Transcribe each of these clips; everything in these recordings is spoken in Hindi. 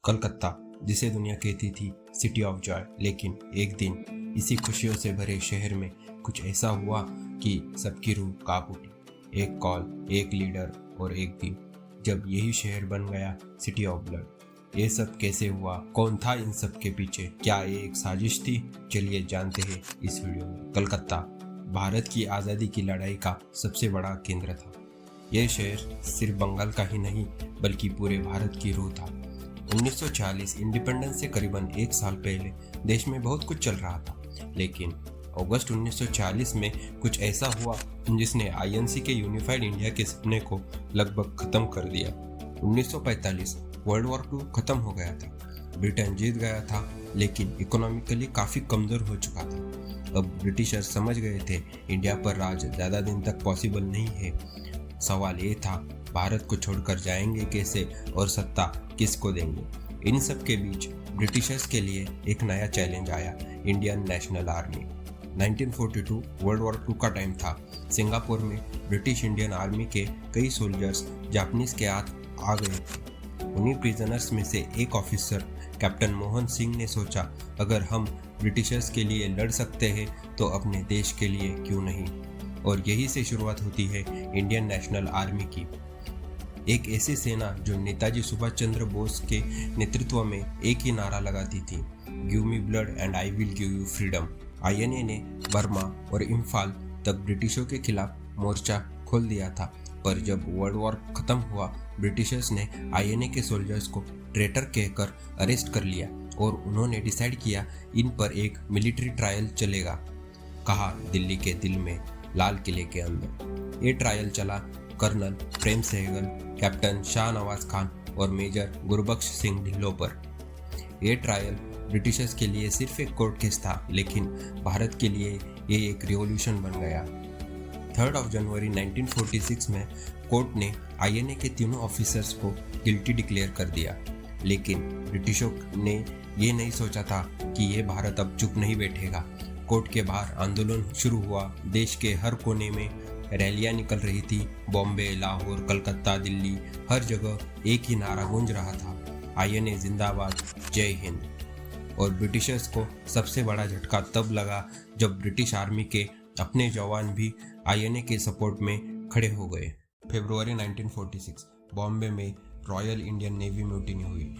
कलकत्ता, जिसे दुनिया कहती थी सिटी ऑफ जॉय, लेकिन एक दिन इसी खुशियों से भरे शहर में कुछ ऐसा हुआ कि सबकी रूह कांप उठी। एक कॉल, एक लीडर और एक दिन जब यही शहर बन गया सिटी ऑफ ब्लड। ये सब कैसे हुआ? कौन था इन सब के पीछे? क्या ये एक साजिश थी? चलिए जानते हैं इस वीडियो में। कलकत्ता भारत की आज़ादी की लड़ाई का सबसे बड़ा केंद्र था। यह शहर सिर्फ बंगाल का ही नहीं बल्कि पूरे भारत की रूह था। 1940 इंडिपेंडेंस से करीबन एक साल पहले देश में बहुत कुछ चल रहा था, लेकिन अगस्त 1940 में कुछ ऐसा हुआ जिसने आईएनसी के यूनिफाइड इंडिया के सपने को लगभग खत्म कर दिया। 1945 वर्ल्ड वॉर 2 खत्म हो गया था। ब्रिटेन जीत गया था, लेकिन इकोनॉमिकली काफी कमजोर हो चुका था। अब ब्रिटिशर्स समझ गए थे इंडिया पर राज ज्यादा दिन तक पॉसिबल नहीं है। सवाल ये था, भारत को छोड़कर जाएंगे कैसे और सत्ता किसको देंगे? इन सब के बीच ब्रिटिशर्स के लिए एक नया चैलेंज आया, Indian national army. 1942 world war 2 का टाइम था। सिंगापुर में ब्रिटिश इंडियन आर्मी के कई सोल्जर्स जापानीज के हाथ आ गए थे। उन्हीं प्रिजनर्स में से एक ऑफिसर कैप्टन मोहन सिंह ने सोचा, अगर हम ब्रिटिशर्स के लिए लड़ सकते हैं तो अपने देश के लिए क्यों नहीं? और यही से शुरुआत होती है इंडियन नेशनल आर्मी की, एक ऐसी सेना जो नेताजी सुभाष चंद्र बोस के नेतृत्व में एक ही नारा लगाती थी, give me blood and I will give you freedom. INA ने बर्मा और इम्फाल तक ब्रिटिशों के खिलाफ मोर्चा खोल दिया था, पर जब वर्ल्ड वॉर खत्म हुआ ब्रिटिशर्स ने आईएनए के सोल्जर्स को ट्रेटर कहकर अरेस्ट कर लिया और उन्होंने डिसाइड किया इन पर एक मिलिट्री ट्रायल चलेगा। कहा दिल्ली के दिल में, लाल किले के अंदर। ये ट्रायल चला कर्नल प्रेम सहगल, कैप्टन शाहनवाज खान और मेजर गुरबख्श सिंह ढिल्लों पर। यह ट्रायल ब्रिटिशर्स के लिए सिर्फ एक कोर्ट केस था, लेकिन भारत के लिए ये एक रिवॉल्यूशन बन गया। 3 जनवरी 1946 में कोर्ट ने आईएनए के तीनों ऑफिसर्स को गिल्टी डिक्लेयर कर दिया, लेकिन ब्रिटिशों ने ये नहीं सोचा था कि ये भारत अब चुप नहीं बैठेगा। कोर्ट के बाहर आंदोलन शुरू हुआ। देश के हर कोने में रैलियां निकल रही थी। बॉम्बे, लाहौर, कलकत्ता, दिल्ली, हर जगह एक ही नारा गूंज रहा था, आईएनए जिंदाबाद, जय हिंद। और ब्रिटिशर्स को सबसे बड़ा झटका तब लगा जब ब्रिटिश आर्मी के अपने जवान भी आईएनए के सपोर्ट में खड़े हो गए। फरवरी 1946 बॉम्बे में रॉयल इंडियन नेवी म्यूटिनी हुई।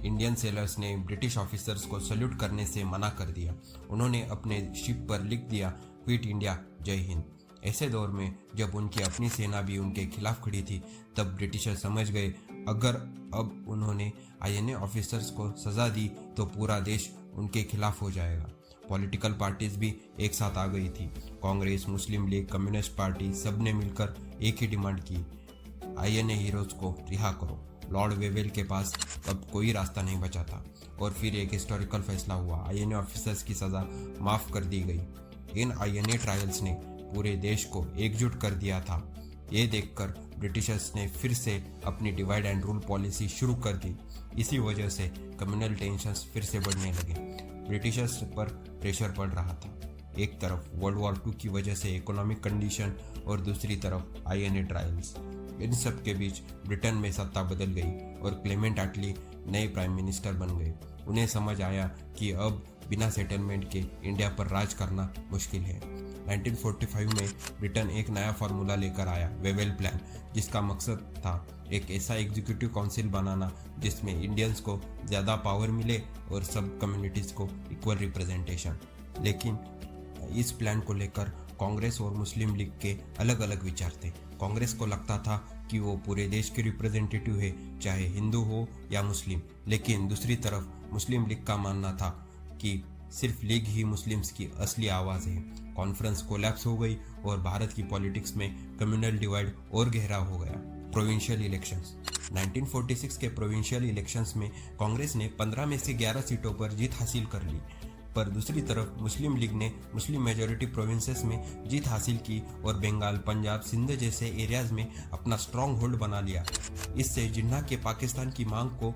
इंडियन सेलर्स ने ब्रिटिश ऑफिसर्स को सल्यूट करने से मना कर दिया। उन्होंने अपने शिप पर लिख दिया, क्विट इंडिया, जय हिंद। ऐसे दौर में जब उनकी अपनी सेना भी उनके खिलाफ खड़ी थी, तब ब्रिटिशर समझ गए अगर अब उन्होंने आईएनए ऑफिसर्स को सजा दी तो पूरा देश उनके खिलाफ हो जाएगा। पॉलिटिकल पार्टीज भी एक साथ आ गई थी। कांग्रेस, मुस्लिम लीग, कम्युनिस्ट पार्टी, सब ने मिलकर एक ही डिमांड की, आईएनए हीरोज को रिहा करो। लॉर्ड वेवेल के पास अब कोई रास्ता नहीं बचा था और फिर एक हिस्टोरिकल फैसला हुआ, आईएनए ऑफिसर्स की सजा माफ कर दी गई। इन आईएनए ट्रायल्स ने पूरे देश को एकजुट कर दिया था। ये देखकर ब्रिटिशर्स ने फिर से अपनी डिवाइड एंड रूल पॉलिसी शुरू कर दी। इसी वजह से कम्युनल टेंशंस फिर से बढ़ने लगे। ब्रिटिशर्स पर प्रेशर पड़ रहा था, एक तरफ वर्ल्ड वॉर 2 की वजह से इकोनॉमिक कंडीशन और दूसरी तरफ आईएनए ट्रायल्स। इन सब के बीच ब्रिटेन में सत्ता बदल गई और क्लेमेंट एटली नए प्राइम मिनिस्टर बन गए। उन्हें समझ आया कि अब बिना सेटलमेंट के इंडिया पर राज करना मुश्किल है। 1945 में ब्रिटेन एक नया फार्मूला लेकर आया, वेवेल प्लान, जिसका मकसद था एक ऐसा एग्जीक्यूटिव काउंसिल बनाना जिसमें इंडियंस को ज़्यादा पावर मिले और सब कम्युनिटीज़ को इक्वल रिप्रेजेंटेशन। लेकिन इस प्लान को लेकर कांग्रेस और मुस्लिम लीग के अलग अलग विचार थे। कांग्रेस को लगता था कि वो पूरे देश के रिप्रेजेंटेटिव है, चाहे हिंदू हो या मुस्लिम, लेकिन दूसरी तरफ मुस्लिम लीग का मानना था कि सिर्फ लीग ही मुस्लिम्स की असली आवाज़ है। कॉन्फ्रेंस कोलैप्स हो गई और भारत की पॉलिटिक्स में कम्युनल डिवाइड और गहरा हो गया। प्रोविंशियल इलेक्शंस 1946 के प्रोविंशियल इलेक्शंस में कांग्रेस ने 15 में से 11 सीटों पर जीत हासिल कर ली, पर दूसरी तरफ मुस्लिम लीग ने मुस्लिम मेजॉरिटी प्रोविंसेस में जीत हासिल की और बंगाल, पंजाब, सिंध जैसे एरियाज में अपना स्ट्रॉन्ग होल्ड बना लिया। इससे जिन्ना के पाकिस्तान की मांग को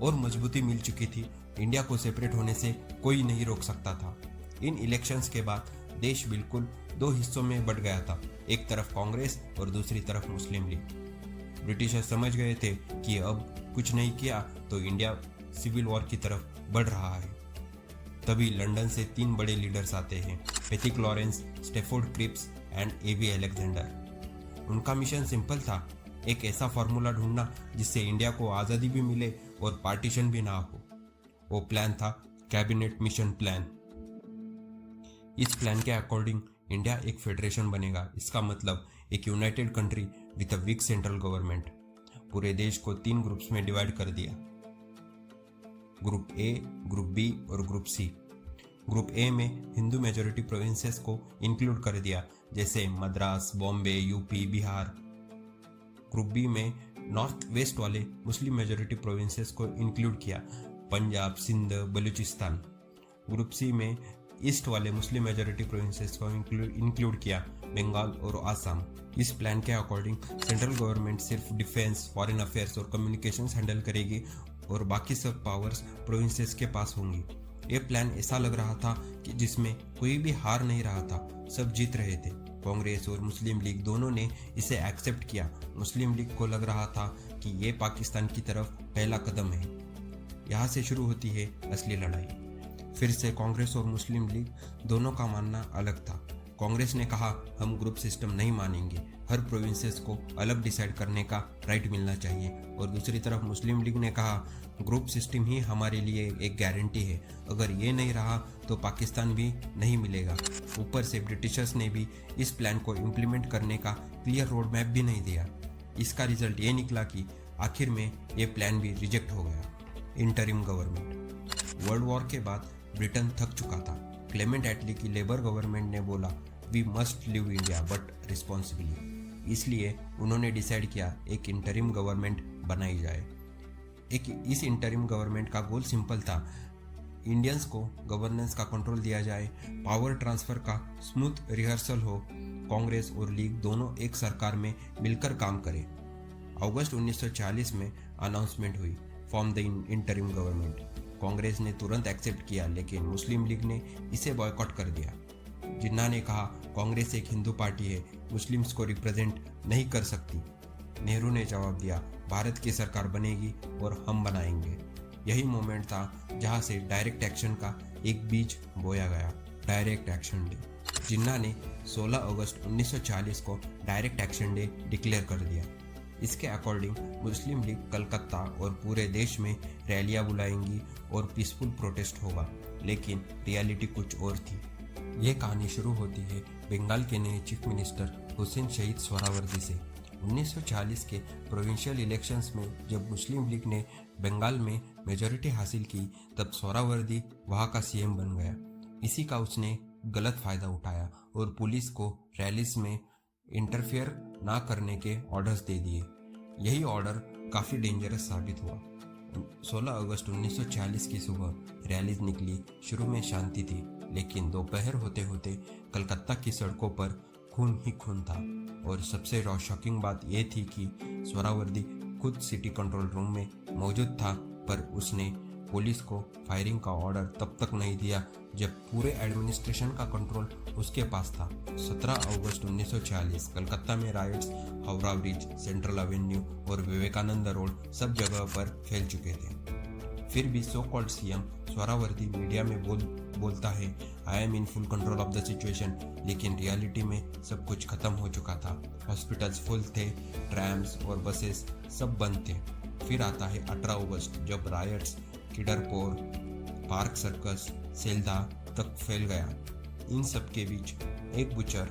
और मजबूती मिल चुकी थी। इंडिया को सेपरेट होने से कोई नहीं रोक सकता था। इन इलेक्शंस के बाद देश बिल्कुल 2 हिस्सों में बट गया था, एक तरफ कांग्रेस और दूसरी तरफ मुस्लिम लीग। ब्रिटिशर्स समझ गए थे कि अब कुछ नहीं किया तो इंडिया सिविल वॉर की तरफ बढ़ रहा है। तभी लंदन से 3 बड़े लीडर्स आते हैं, Pethick Lawrence, Stafford Cripps and AV Alexander. उनका मिशन सिंपल था, एक ऐसा फार्मूला ढूंढना जिससे इंडिया को आज़ादी भी मिले और पार्टीशन भी ना हो। वो प्लान था कैबिनेट मिशन प्लान। इस प्लान के अकॉर्डिंग इंडिया एक फेडरेशन बनेगा। इसका मतलब एक united country with a weak central government. पूरे देश को 3 ग्रुप्स में डिवाइड कर दिया, ग्रुप ए, ग्रुप बी और ग्रुप सी। ग्रुप ए में हिंदू मेजोरिटी प्रोविंसेस को इंक्लूड कर दिया, जैसे मद्रास, बॉम्बे, यूपी, बिहार। ग्रुप बी में नॉर्थ वेस्ट वाले मुस्लिम मेजोरिटी प्रोविंसेस को इंक्लूड किया, पंजाब, सिंध, बलूचिस्तान। ग्रुप सी में ईस्ट वाले मुस्लिम मेजोरिटी प्रोविंसेस को इंक्लूड किया, बंगाल और आसाम। इस प्लान के अकॉर्डिंग सेंट्रल गवर्नमेंट सिर्फ डिफेंस, फॉरेन अफेयर्स और कम्युनिकेशंस हैंडल करेगी और बाकी सब पावर्स प्रोविंसेस के पास होंगी। ये प्लान ऐसा लग रहा था कि जिसमें कोई भी हार नहीं रहा था, सब जीत रहे थे। कांग्रेस और मुस्लिम लीग दोनों ने इसे एक्सेप्ट किया। मुस्लिम लीग को लग रहा था कि ये पाकिस्तान की तरफ पहला कदम है। यहाँ से शुरू होती है असली लड़ाई। फिर से कांग्रेस और मुस्लिम लीग दोनों का मानना अलग था। कांग्रेस ने कहा हम ग्रुप सिस्टम नहीं मानेंगे, हर प्रोविंसेस को अलग डिसाइड करने का राइट मिलना चाहिए। और दूसरी तरफ मुस्लिम लीग ने कहा ग्रुप सिस्टम ही हमारे लिए एक गारंटी है, अगर ये नहीं रहा तो पाकिस्तान भी नहीं मिलेगा। ऊपर से ब्रिटिशर्स ने भी इस प्लान को इम्प्लीमेंट करने का क्लियर रोड मैप भी नहीं दिया। इसका रिजल्ट ये निकला कि आखिर में ये प्लान भी रिजेक्ट हो गया। Interim government. वर्ल्ड वॉर के बाद ब्रिटेन थक चुका था। क्लेमेंट एटली की लेबर गवर्नमेंट ने बोला we must leave India but responsibly. इसलिए उन्होंने डिसाइड किया एक इंटरिम गवर्नमेंट बनाई जाए। इस इंटरिम गवर्नमेंट का गोल सिंपल था, इंडियंस को गवर्नेंस का कंट्रोल दिया जाए, पावर ट्रांसफर का स्मूथ रिहर्सल हो, कांग्रेस और लीग दोनों एक सरकार में मिलकर काम करें। अगस्त 1940 में अनाउंसमेंट हुई, form the interim government. Congress ने तुरंत एक्सेप्ट किया, लेकिन मुस्लिम लीग ने इसे बॉयकॉट कर दिया। जिन्ना ने कहा कांग्रेस एक हिंदू पार्टी है, मुस्लिम्स को रिप्रेजेंट नहीं कर सकती। नेहरू ने जवाब दिया भारत की सरकार बनेगी और हम बनाएंगे। यही मोमेंट था जहां से डायरेक्ट एक्शन का एक बीज बोया गया, डायरेक्ट एक्शन डे। जिन्ना ने 16 अगस्त 1940 को डायरेक्ट एक्शन डे डिक्लेयर कर दिया। इसके अकॉर्डिंग मुस्लिम लीग कलकत्ता और पूरे देश में रैलियां बुलाएंगी और पीसफुल प्रोटेस्ट होगा, लेकिन रियलिटी कुछ और थी। ये कहानी शुरू होती है बंगाल के नए चीफ मिनिस्टर हुसैन शहीद सोहरावर्दी से। 1940 के प्रोविंशियल इलेक्शंस में जब मुस्लिम लीग ने बंगाल में मेजॉरिटी हासिल की, तब सोहरावर्दी वहाँ का सीएम बन गया। इसी का उसने गलत फायदा उठाया और पुलिस को रैलीज में इंटरफेयर ना करने के ऑर्डर्स दे दिए। यही ऑर्डर काफ़ी डेंजरस साबित हुआ। 16 अगस्त 1940 की सुबह रैलीज निकली। शुरू में शांति थी, लेकिन दोपहर होते होते कलकत्ता की सड़कों पर खून ही खून था। और सबसे शॉकिंग बात यह थी कि सोहरावर्दी खुद सिटी कंट्रोल रूम में मौजूद था, पर उसने पुलिस को फायरिंग का ऑर्डर तब तक नहीं दिया जब पूरे एडमिनिस्ट्रेशन का कंट्रोल उसके पास था। 17 अगस्त 1940 कलकत्ता में rights Howrah bridge, central Avenue और विवेकानंद रोड सब जगह पर फैल चुके थे। फिर भी so called CM Suhrawardy media में बोलता है I am in full control of the situation, लेकिन रियलिटी में सब कुछ खत्म हो चुका था। हॉस्पिटल्स फुल थे, ट्रैम्स और बसेस सब बंद थे। फिर आता है 18 अगस्त जब रायट्स किडरपोर, पार्क सर्कस, सेल्दा तक फैल गया। इन सब के बीच एक बुचर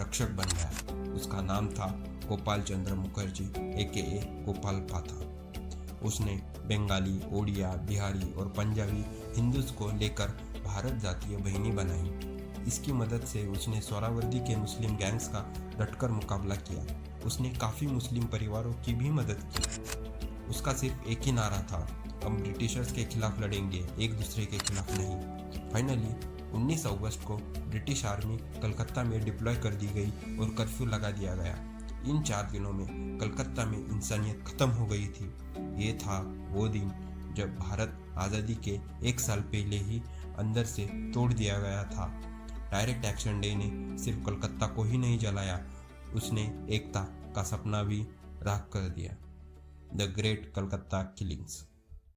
रक्षक बन गया। उसका नाम था गोपाल चंद्र मुखर्जी AKA गोपाल पाथा। उसने बंगाली, ओडिया, बिहारी और पंजाबी हिंदूज को लेकर भारत जातीय बहिनी बनाई। इसकी मदद से उसने सोहरावर्दी के मुस्लिम गैंग्स का डटकर मुकाबला किया। उसने काफ़ी मुस्लिम परिवारों की भी मदद की। उसका सिर्फ एक ही नारा था, हम ब्रिटिशर्स के खिलाफ लड़ेंगे, एक दूसरे के खिलाफ नहीं। फाइनली 19 अगस्त को ब्रिटिश आर्मी कलकत्ता में डिप्लॉय कर दी गई और कर्फ्यू लगा दिया गया। इन 4 दिनों में कलकत्ता में इंसानियत खत्म हो गई थी। ये था वो दिन जब भारत आज़ादी के 1 साल पहले ही अंदर से तोड़ दिया गया था। डायरेक्ट एक्शन डे ने सिर्फ कलकत्ता को ही नहीं जलाया, उसने एकता का सपना भी राख कर दिया। The great Calcutta killings.